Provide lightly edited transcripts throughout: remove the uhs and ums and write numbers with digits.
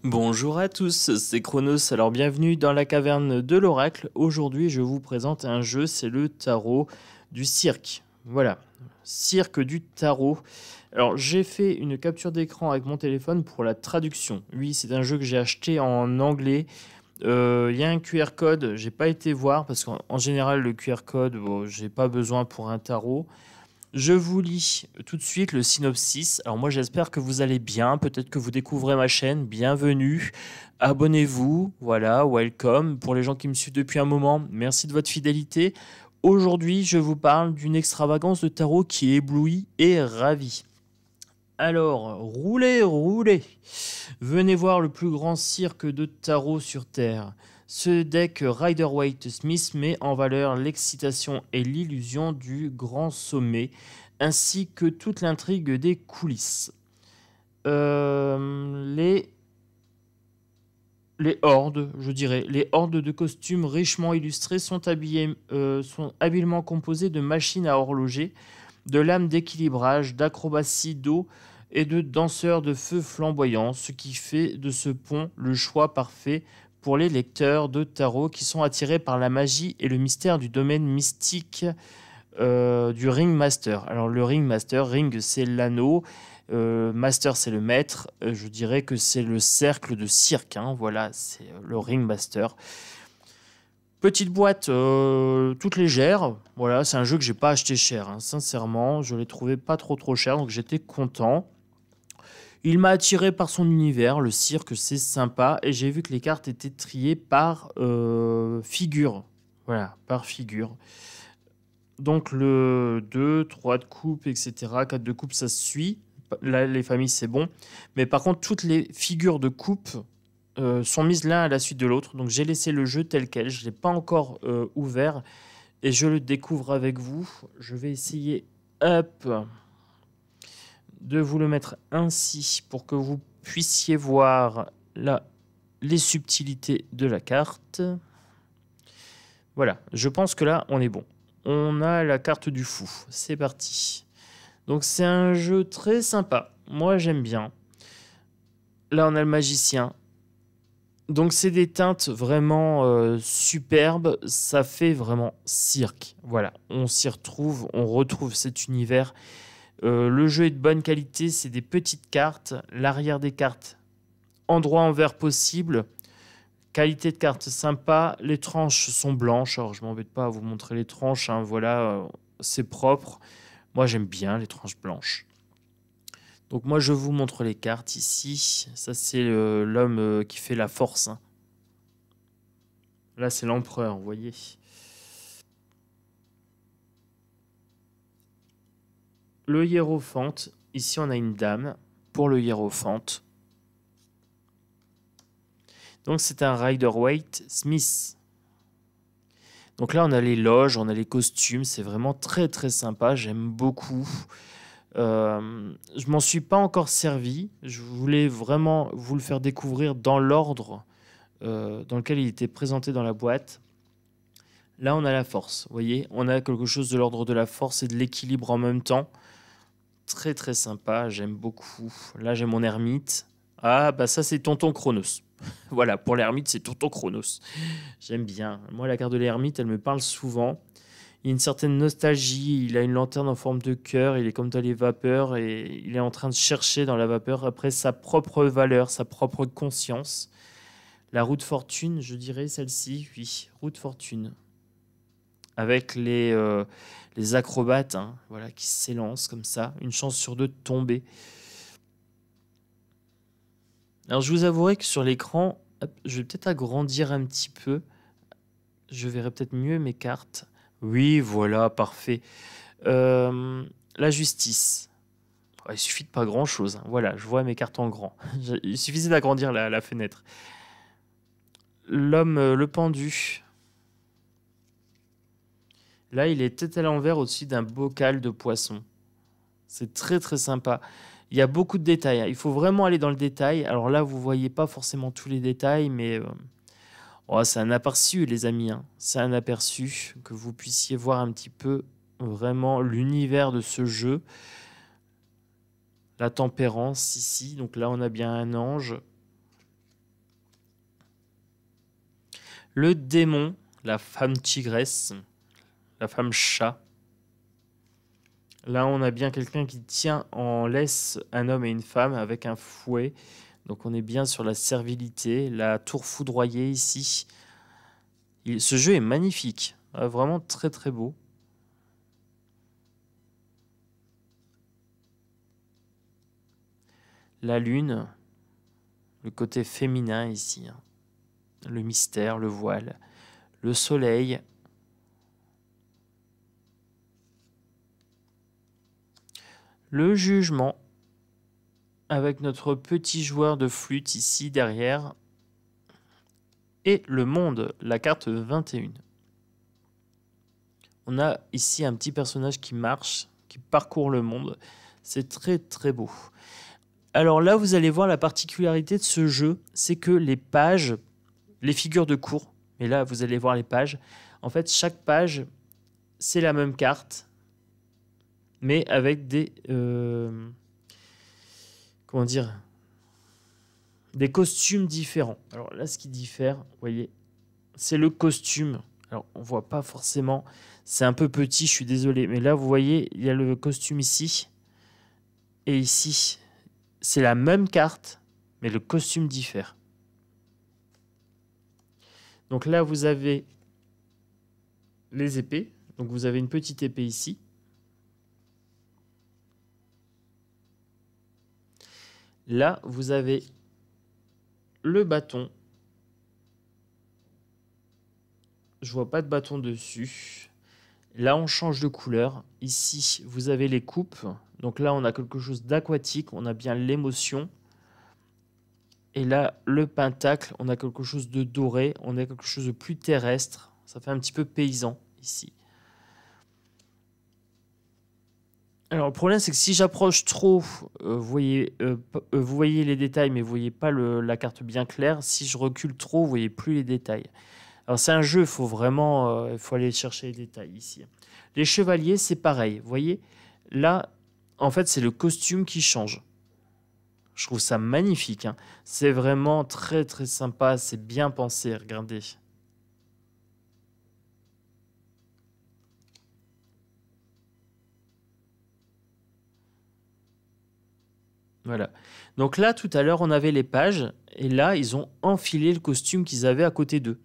Bonjour à tous, c'est Chronos, alors bienvenue dans la caverne de l'oracle. Aujourd'hui je vous présente un jeu, c'est le tarot du cirque. Voilà, cirque du tarot. Alors j'ai fait une capture d'écran avec mon téléphone pour la traduction. Oui, c'est un jeu que j'ai acheté en anglais. Il y a un QR code, j'ai pas été voir parce qu'en général le QR code, bon, j'ai pas besoin pour un tarot. Je vous lis tout de suite le synopsis. Alors moi j'espère que vous allez bien, peut-être que vous découvrez ma chaîne, bienvenue, abonnez-vous, voilà, welcome. Pour les gens qui me suivent depuis un moment, merci de votre fidélité. Aujourd'hui je vous parle d'une extravagance de tarot qui éblouit et ravit. Alors, roulez, roulez. Venez voir le plus grand cirque de tarot sur Terre. Ce deck Rider-Waite-Smith met en valeur l'excitation et l'illusion du grand sommet, ainsi que toute l'intrigue des coulisses. Les hordes, je dirais, les hordes de costumes richement illustrés sont habilement composées de machines à horloger, de lames d'équilibrage, d'acrobatie d'eau et de danseurs de feu flamboyants, ce qui fait de ce pont le choix parfait pour les lecteurs de tarot qui sont attirés par la magie et le mystère du domaine mystique du Ringmaster. Alors le Ringmaster, Ring c'est l'anneau, Master c'est le maître, je dirais que c'est le cercle de cirque, hein, voilà, c'est le Ringmaster. Petite boîte toute légère, voilà, c'est un jeu que j'ai pas acheté cher, hein, sincèrement, je l'ai trouvé pas trop cher, donc j'étais content. Il m'a attiré par son univers, le cirque c'est sympa, et j'ai vu que les cartes étaient triées par figure, voilà, par figure. Donc le 2, 3 de coupe, etc., 4 de coupe, ça se suit, là les familles c'est bon, mais par contre toutes les figures de coupe sont mises l'un à la suite de l'autre. Donc j'ai laissé le jeu tel quel. Je ne l'ai pas encore ouvert et je le découvre avec vous. Je vais essayer hop, de vous le mettre ainsi pour que vous puissiez voir là les subtilités de la carte. Voilà, je pense que là on est bon. On a la carte du fou. C'est parti. Donc c'est un jeu très sympa. Moi j'aime bien. Là on a le magicien. Donc c'est des teintes vraiment superbes, ça fait vraiment cirque. Voilà, on s'y retrouve, on retrouve cet univers. Le jeu est de bonne qualité, c'est des petites cartes, l'arrière des cartes, endroit en vert possible, qualité de carte sympa, les tranches sont blanches, alors je m'embête pas à vous montrer les tranches, hein, voilà, c'est propre. Moi j'aime bien les tranches blanches. Donc moi je vous montre les cartes ici, ça c'est l'homme qui fait la force, hein. Là, c'est l'empereur, vous voyez. Le hiérophante. Ici, on a une dame pour le hiérophante. Donc, c'est un Rider-Waite-Smith. Donc là, on a les loges, on a les costumes. C'est vraiment très sympa. J'aime beaucoup. Je m'en suis pas encore servi. Je voulais vraiment vous le faire découvrir dans l'ordre dans lequel il était présenté dans la boîte. Là, on a la force. Vous voyez, on a quelque chose de l'ordre de la force et de l'équilibre en même temps. Très sympa, j'aime beaucoup. Là, j'ai mon ermite. Ah, bah ça, c'est Tonton Chronos. Voilà, pour l'ermite, c'est Tonton Chronos. J'aime bien. Moi, la carte de l'ermite, elle me parle souvent. Il y a une certaine nostalgie. Il a une lanterne en forme de cœur. Il est comme dans les vapeurs et il est en train de chercher dans la vapeur après sa propre valeur, sa propre conscience. La roue de fortune, je dirais celle-ci, oui, roue de fortune. Avec les acrobates, hein, voilà, qui s'élancent comme ça, une chance sur deux de tomber. Alors je vous avouerai que sur l'écran, je vais peut-être agrandir un petit peu. Je verrai peut-être mieux mes cartes. Oui, voilà, parfait. La justice. Il suffit de pas grand-chose, hein. Voilà, je vois mes cartes en grand. Il suffisait d'agrandir la fenêtre. L'homme, le pendu. Là, il est tête à l'envers au-dessus d'un bocal de poisson. C'est très sympa. Il y a beaucoup de détails, hein. Il faut vraiment aller dans le détail. Alors là, vous voyez pas forcément tous les détails, mais oh, c'est un aperçu, les amis, hein. C'est un aperçu que vous puissiez voir un petit peu vraiment l'univers de ce jeu. La tempérance ici. Donc là, on a bien un ange. Le démon, la femme tigresse, la femme chat. Là, on a bien quelqu'un qui tient en laisse un homme et une femme avec un fouet. Donc, on est bien sur la servilité, la tour foudroyée ici. Ce jeu est magnifique, vraiment très très beau. La lune, le côté féminin ici, hein. Le mystère, le voile, le soleil. Le jugement, avec notre petit joueur de flûte ici derrière. Et le monde, la carte 21. On a ici un petit personnage qui marche, qui parcourt le monde. C'est très très beau. Alors là, vous allez voir la particularité de ce jeu, c'est que les pages, les figures de cours, mais là, vous allez voir les pages. En fait, chaque page, c'est la même carte, mais avec des... comment dire ? Des costumes différents. Alors là, ce qui diffère, vous voyez, c'est le costume. Alors, on voit pas forcément, c'est un peu petit, je suis désolé, mais là, vous voyez, il y a le costume ici, et ici, c'est la même carte, mais le costume diffère. Donc là, vous avez les épées. Donc vous avez une petite épée ici. Là, vous avez le bâton. Je vois pas de bâton dessus. Là, on change de couleur. Ici, vous avez les coupes. Donc là, on a quelque chose d'aquatique. On a bien l'émotion. Et là, le pentacle, on a quelque chose de doré. On a quelque chose de plus terrestre. Ça fait un petit peu paysan ici. Alors, le problème, c'est que si j'approche trop, vous voyez les détails, mais vous voyez pas la carte bien claire. Si je recule trop, vous voyez plus les détails. Alors, c'est un jeu, il faut vraiment il faut aller chercher les détails ici. Les chevaliers, c'est pareil. Vous voyez, là, en fait, c'est le costume qui change. Je trouve ça magnifique, hein. C'est vraiment très, très sympa. C'est bien pensé, regardez. Voilà. Donc là, tout à l'heure, on avait les pages. Et là, ils ont enfilé le costume qu'ils avaient à côté d'eux.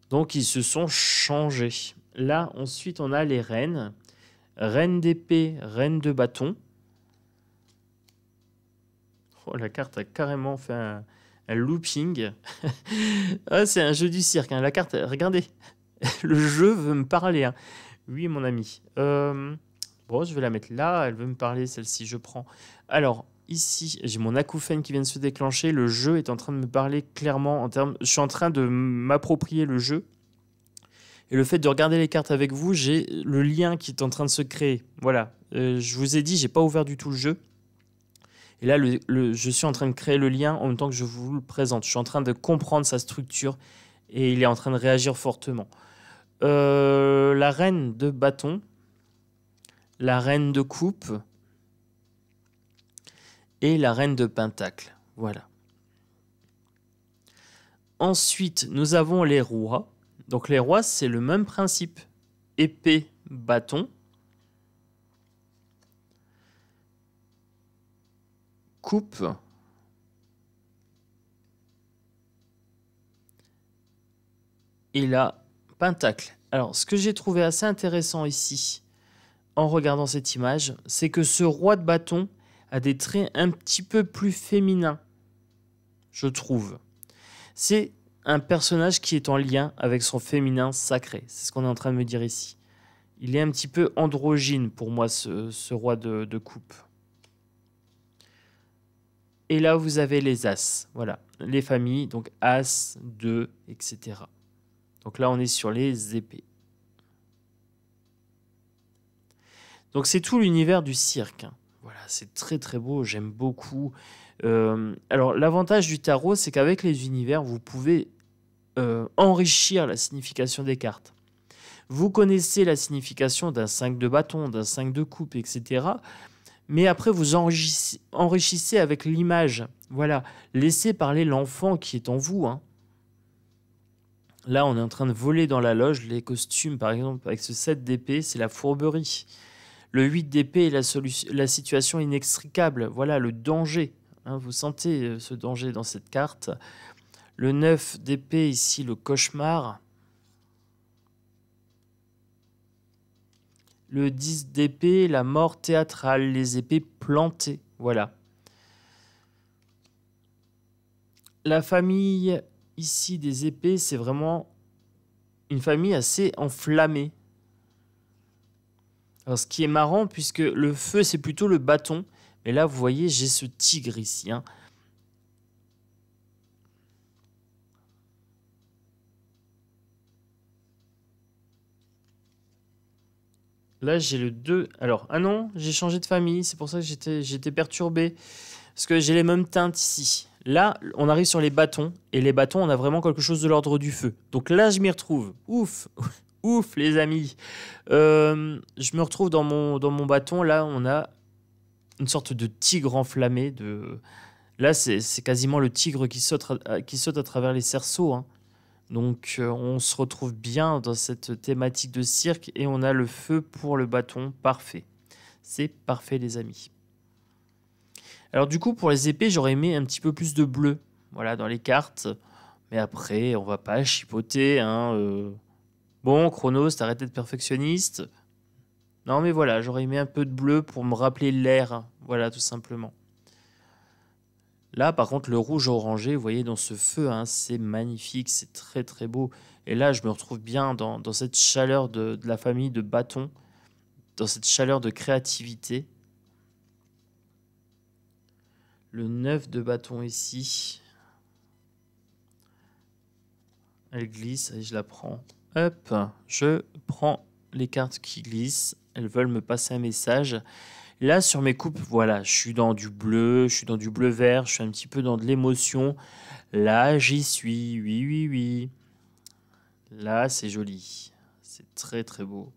Donc, ils se sont changés. Là, ensuite, on a les reines. Reine d'épée, reine de bâton. Oh, la carte a carrément fait un looping. Ah, c'est un jeu du cirque, hein. La carte, regardez. Le jeu veut me parler, hein. Oui, mon ami. Bon, je vais la mettre là. Elle veut me parler, celle-ci. Je prends. Alors, ici, j'ai mon acouphène qui vient de se déclencher. Le jeu est en train de me parler clairement en termes... Je suis en train de m'approprier le jeu. Et le fait de regarder les cartes avec vous, j'ai le lien qui est en train de se créer. Voilà. Je vous ai dit, j'ai pas ouvert du tout le jeu. Et là, je suis en train de créer le lien en même temps que je vous le présente. Je suis en train de comprendre sa structure et il est en train de réagir fortement. La reine de bâton, la reine de coupe et la reine de pentacle. Voilà. Ensuite, nous avons les rois. Donc les rois, c'est le même principe. Épée, bâton. Coupe. Et là, pentacle. Alors, ce que j'ai trouvé assez intéressant ici, en regardant cette image, c'est que ce roi de bâton a des traits un petit peu plus féminins, je trouve. C'est un personnage qui est en lien avec son féminin sacré. C'est ce qu'on est en train de me dire ici. Il est un petit peu androgyne pour moi, ce roi de coupe. Et là, vous avez les as. Voilà, les familles, donc as, 2, etc. Donc là, on est sur les épées. Donc c'est tout l'univers du cirque. Voilà, c'est très très beau, j'aime beaucoup. Alors l'avantage du tarot, c'est qu'avec les univers, vous pouvez enrichir la signification des cartes. Vous connaissez la signification d'un 5 de bâton, d'un 5 de coupe, etc. Mais après, vous enrichissez avec l'image. Voilà, laissez parler l'enfant qui est en vous, hein. Là, on est en train de voler dans la loge. Les costumes, par exemple, avec ce 7 d'épée, c'est la fourberie. Le 8 d'épée est la situation inextricable. Voilà, le danger. Hein, vous sentez ce danger dans cette carte. Le 9 d'épée, ici, le cauchemar. Le 10 d'épée, la mort théâtrale, les épées plantées. Voilà. La famille ici des épées, c'est vraiment une famille assez enflammée. Alors, ce qui est marrant, puisque le feu, c'est plutôt le bâton. Mais là, vous voyez, j'ai ce tigre ici. Hein. Là, j'ai le 2. Alors, ah non, j'ai changé de famille. C'est pour ça que j'étais perturbé. Parce que j'ai les mêmes teintes ici. Là, on arrive sur les bâtons. Et les bâtons, on a vraiment quelque chose de l'ordre du feu. Donc là, je m'y retrouve. Ouf. Ouf, les amis. Je me retrouve dans mon bâton. Là, on a une sorte de tigre enflammé. Là, c'est quasiment le tigre qui saute à travers les cerceaux. Hein. Donc, on se retrouve bien dans cette thématique de cirque. Et on a le feu pour le bâton. Parfait. C'est parfait, les amis. Alors du coup, pour les épées, j'aurais aimé un petit peu plus de bleu, voilà, dans les cartes. Mais après, on va pas chipoter, hein. Bon, Chronos, t'arrêtes d'être perfectionniste. Non, mais voilà, j'aurais aimé un peu de bleu pour me rappeler l'air, hein. Voilà, tout simplement. Là, par contre, le rouge orangé, vous voyez, dans ce feu, hein, c'est magnifique, c'est très très beau. Et là, je me retrouve bien dans cette chaleur de la famille de bâtons, dans cette chaleur de créativité. Le 9 de bâton ici. Elle glisse et je la prends. Hop, je prends les cartes qui glissent. Elles veulent me passer un message. Là, sur mes coupes, voilà, je suis dans du bleu, je suis dans du bleu vert, je suis un petit peu dans de l'émotion. Là, j'y suis, oui, oui, oui. Là, c'est joli. C'est très, très beau.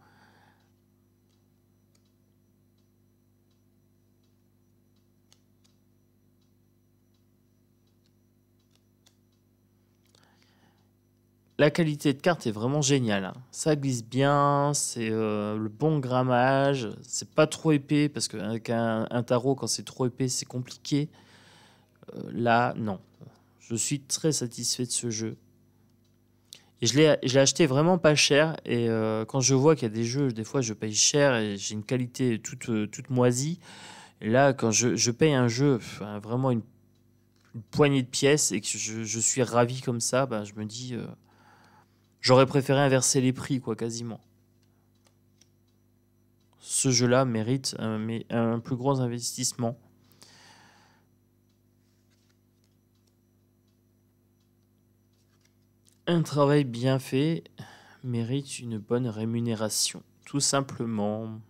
La qualité de carte est vraiment géniale. Hein. Ça glisse bien, c'est le bon grammage, c'est pas trop épais parce qu'avec un tarot, quand c'est trop épais, c'est compliqué. Là, non. Je suis très satisfait de ce jeu. Et je l'ai acheté vraiment pas cher. Et quand je vois qu'il y a des jeux, des fois je paye cher et j'ai une qualité toute moisie. Et là, quand je paye un jeu, enfin, vraiment une poignée de pièces et que je suis ravi comme ça, ben, je me dis. J'aurais préféré inverser les prix, quoi, quasiment. Ce jeu-là mérite un plus gros investissement. Un travail bien fait mérite une bonne rémunération, tout simplement.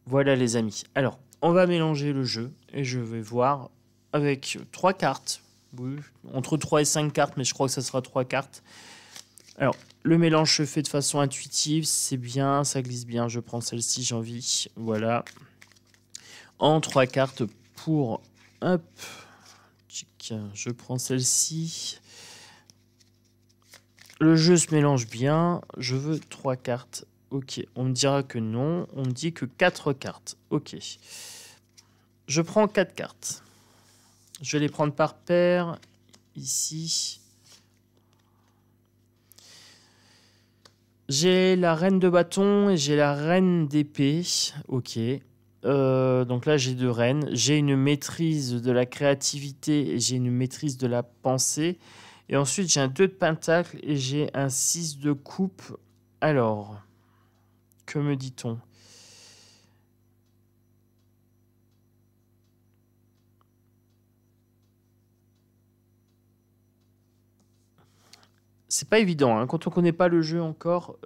Voilà les amis. Alors, on va mélanger le jeu et je vais voir avec 3 cartes. Oui, entre 3 et 5 cartes, mais je crois que ça sera 3 cartes. Alors, le mélange se fait de façon intuitive, c'est bien, ça glisse bien. Je prends celle-ci, j'ai envie. Voilà. En 3 cartes pour... Hop. Je prends celle-ci. Le jeu se mélange bien. Je veux 3 cartes. Ok, on me dira que non. On me dit que 4 cartes. Ok. Je prends 4 cartes. Je vais les prendre par paire. Ici. J'ai la reine de bâton et j'ai la reine d'épée. Ok. Donc là, j'ai 2 reines. J'ai une maîtrise de la créativité et j'ai une maîtrise de la pensée. Et ensuite, j'ai un 2 de pentacle et j'ai un 6 de coupe. Alors, que me dit-on ? C'est pas évident, hein, quand on connaît pas le jeu encore.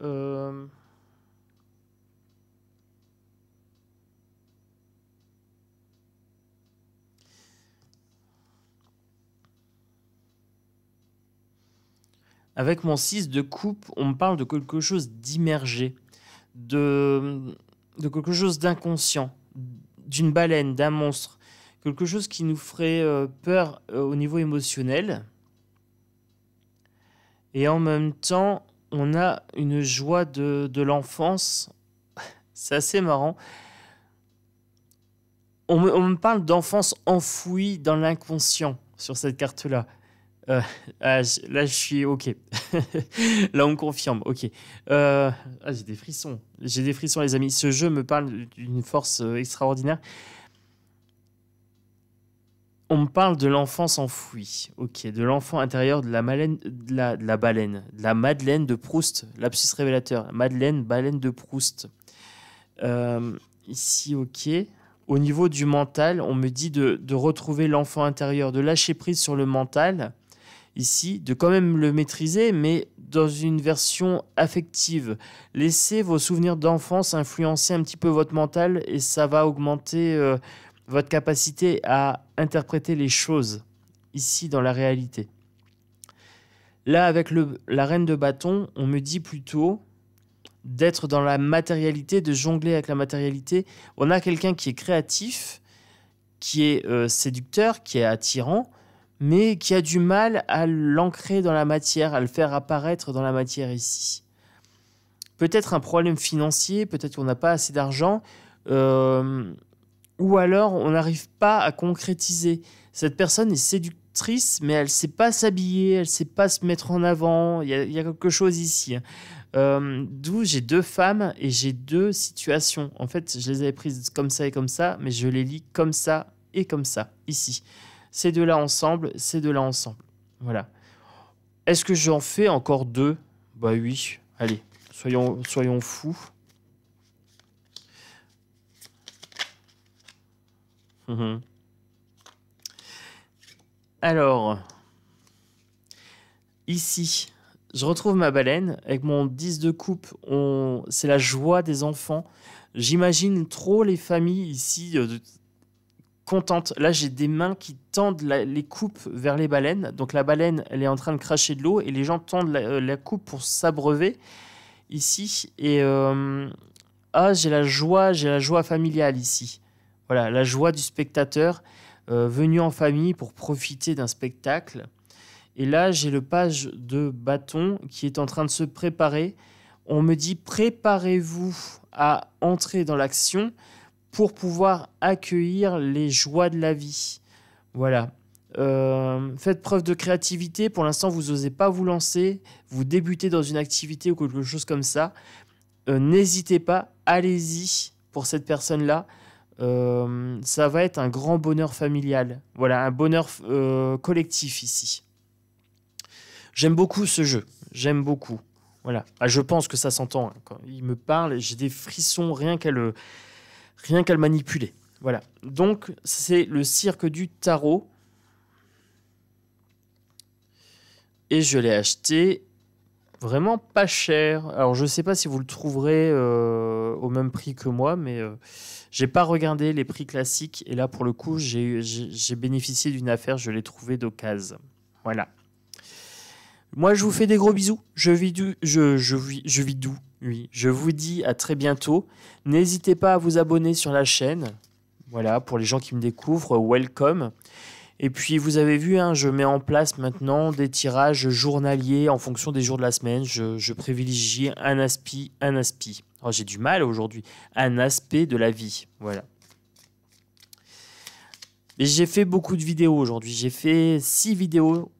Avec mon 6 de coupe, on me parle de quelque chose d'immergé, de quelque chose d'inconscient, d'une baleine, d'un monstre, quelque chose qui nous ferait peur au niveau émotionnel. Et en même temps, on a une joie de l'enfance. C'est assez marrant. On me parle d'enfance enfouie dans l'inconscient sur cette carte-là. Là, je suis OK. Là, on me confirme. OK. J'ai des frissons. J'ai des frissons, les amis. Ce jeu me parle d'une force extraordinaire. On me parle de l'enfance enfouie. OK. De l'enfant intérieur de la Madeleine de Proust. Lapsus révélateur. Madeleine, baleine de Proust. Ici, OK. Au niveau du mental, on me dit de retrouver l'enfant intérieur, de lâcher prise sur le mental. Ici, de quand même le maîtriser, mais dans une version affective. Laissez vos souvenirs d'enfance influencer un petit peu votre mental et ça va augmenter votre capacité à interpréter les choses ici dans la réalité. Là, avec la reine de bâton, on me dit plutôt d'être dans la matérialité, de jongler avec la matérialité. On a quelqu'un qui est créatif, qui est séducteur, qui est attirant, mais qui a du mal à l'ancrer dans la matière, à le faire apparaître dans la matière ici. Peut-être un problème financier, peut-être qu'on n'a pas assez d'argent, ou alors on n'arrive pas à concrétiser. Cette personne est séductrice, mais elle ne sait pas s'habiller, elle ne sait pas se mettre en avant, il y a quelque chose ici. D'où j'ai 2 femmes et j'ai 2 situations. En fait, je les avais prises comme ça et comme ça, mais je les lis comme ça et comme ça, ici. Ces 2-là ensemble, ces 2-là ensemble. Voilà. Est-ce que j'en fais encore 2? Bah oui. Allez, soyons fous. Alors, ici, je retrouve ma baleine avec mon 10 de coupe. C'est la joie des enfants. J'imagine trop les familles ici contente. Là, j'ai des mains qui tendent les coupes vers les baleines. Donc, la baleine, elle est en train de cracher de l'eau et les gens tendent la coupe pour s'abreuver ici. Et j'ai la joie familiale ici. Voilà, la joie du spectateur venu en famille pour profiter d'un spectacle. Et là, j'ai le page de bâton qui est en train de se préparer. On me dit, préparez-vous à entrer dans l'action pour pouvoir accueillir les joies de la vie. Voilà. Faites preuve de créativité. Pour l'instant, vous n'osez pas vous lancer. Vous débutez dans une activité ou quelque chose comme ça. N'hésitez pas. Allez-y pour cette personne-là. Ça va être un grand bonheur familial. Voilà, un bonheur collectif ici. J'aime beaucoup ce jeu. J'aime beaucoup. Voilà. Je pense que ça s'entend. Quand il me parle, j'ai des frissons rien qu'à le manipuler. Voilà. Donc, c'est le cirque du tarot. Et je l'ai acheté vraiment pas cher. Alors, je ne sais pas si vous le trouverez au même prix que moi, mais j'ai pas regardé les prix classiques. Et là, pour le coup, j'ai bénéficié d'une affaire. Je l'ai trouvé d'occasion. Voilà. Moi, je vous fais des gros bisous. Je vis doux. Oui, je vous dis à très bientôt. N'hésitez pas à vous abonner sur la chaîne. Voilà, pour les gens qui me découvrent, welcome. Et puis, vous avez vu, je mets en place maintenant des tirages journaliers en fonction des jours de la semaine. Je privilégie un aspect. Oh, j'ai du mal aujourd'hui. Un aspect de la vie. Voilà. Et j'ai fait beaucoup de vidéos aujourd'hui. J'ai fait 6 vidéos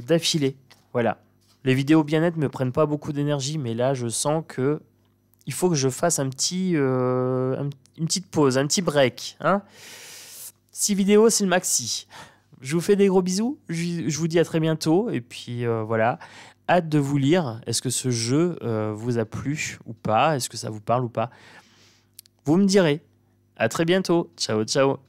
d'affilée. Voilà. Les vidéos bien-être me prennent pas beaucoup d'énergie, mais là, je sens que il faut que je fasse une petite pause, un petit break. 6 vidéos, c'est le maxi. Je vous fais des gros bisous. Je vous dis à très bientôt. Et puis, voilà. Hâte de vous lire. Est-ce que ce jeu vous a plu ou pas? Est-ce que ça vous parle ou pas? Vous me direz. À très bientôt. Ciao, ciao.